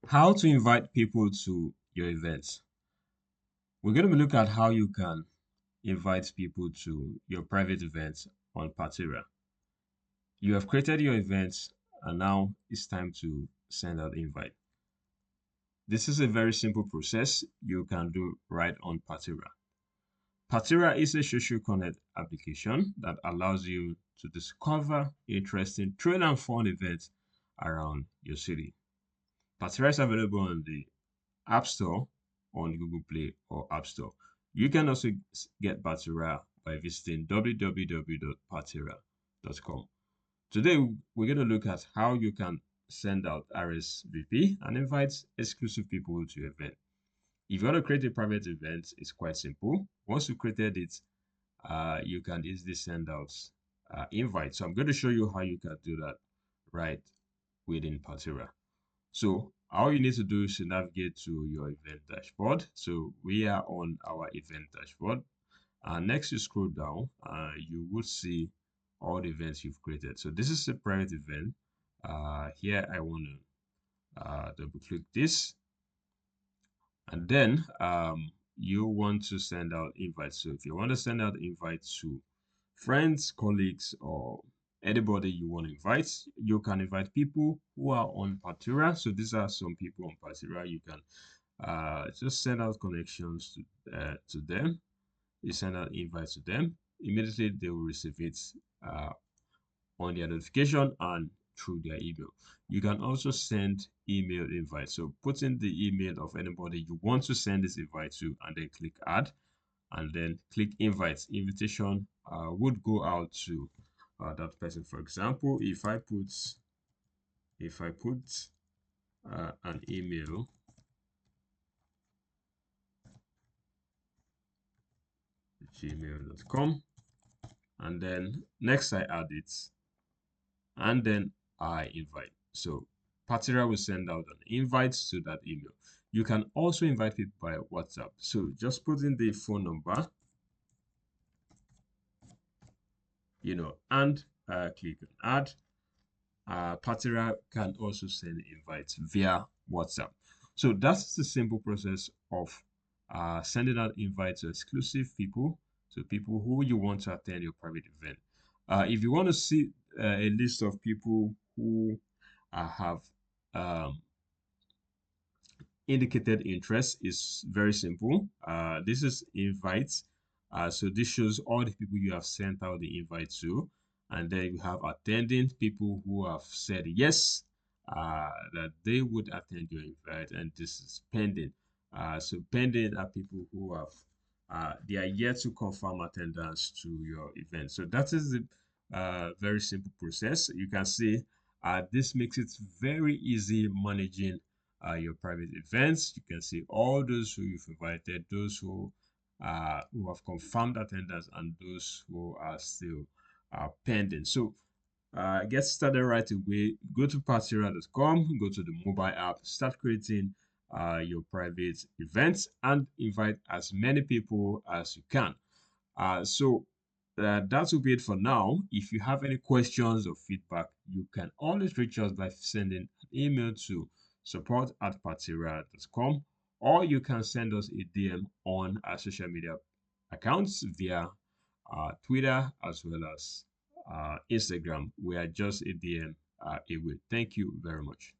How to invite people to your events. We're going to look at how you can invite people to your private events on Partyra. You have created your events and now it's time to send out invite. This is a very simple process you can do right on Partyra. Partyra is a social connect application that allows you to discover interesting, thrill and fun events around your city. Partyra is available on the App Store on Google Play or App Store. You can also get Partyra by visiting www.partyra.com. Today, we're going to look at how you can send out RSVP and invite exclusive people to your event. If you want to create a private event, it's quite simple. Once you created it, you can easily send out invites. So I'm going to show you how you can do that right within Partyra. So all you need to do is to navigate to your event dashboard. So we are on our event dashboard. Next, you scroll down, you will see all the events you've created. So this is a private event. Here I want to double click this, and then you want to send out invites. So if you want to send out invites to friends, colleagues, or anybody you want to invite, you can invite people who are on Partyra. So these are some people on Partyra. You can just send out connections to them. You send out invites to them. Immediately they will receive it uh, on their notification and through their email. You can also send email invites. So put in the email of anybody you want to send this invite to, and then click add, and then click invites. Invitation would go out to that person. For example, if I put an email, gmail.com, and then next I add it, and then I invite. So Partyra will send out an invite to that email. You can also invite people by WhatsApp. So just put in the phone number, and click on add. Partyra can also send invites via WhatsApp. So that's the simple process of sending out invites to exclusive people, to people who you want to attend your private event. If you want to see a list of people who have um, indicated interest, is very simple. This is invites. So this shows all the people you have sent out the invite to, and then you have attending people who have said yes, that they would attend your invite, and this is pending. So pending are people who have they are yet to confirm attendance to your event. So that is the very simple process. You can see this makes it very easy managing your private events. You can see all those who you've invited, those who have confirmed attendance, and those who are still pending. So get started right away. Go to partyra.com, go to the mobile app, start creating your private events, and invite as many people as you can. That will be it for now. If you have any questions or feedback, you can always reach us by sending an email to support@partyra.com, or you can send us a DM on our social media accounts via Twitter as well as Instagram. We are just a DM away. Thank you very much.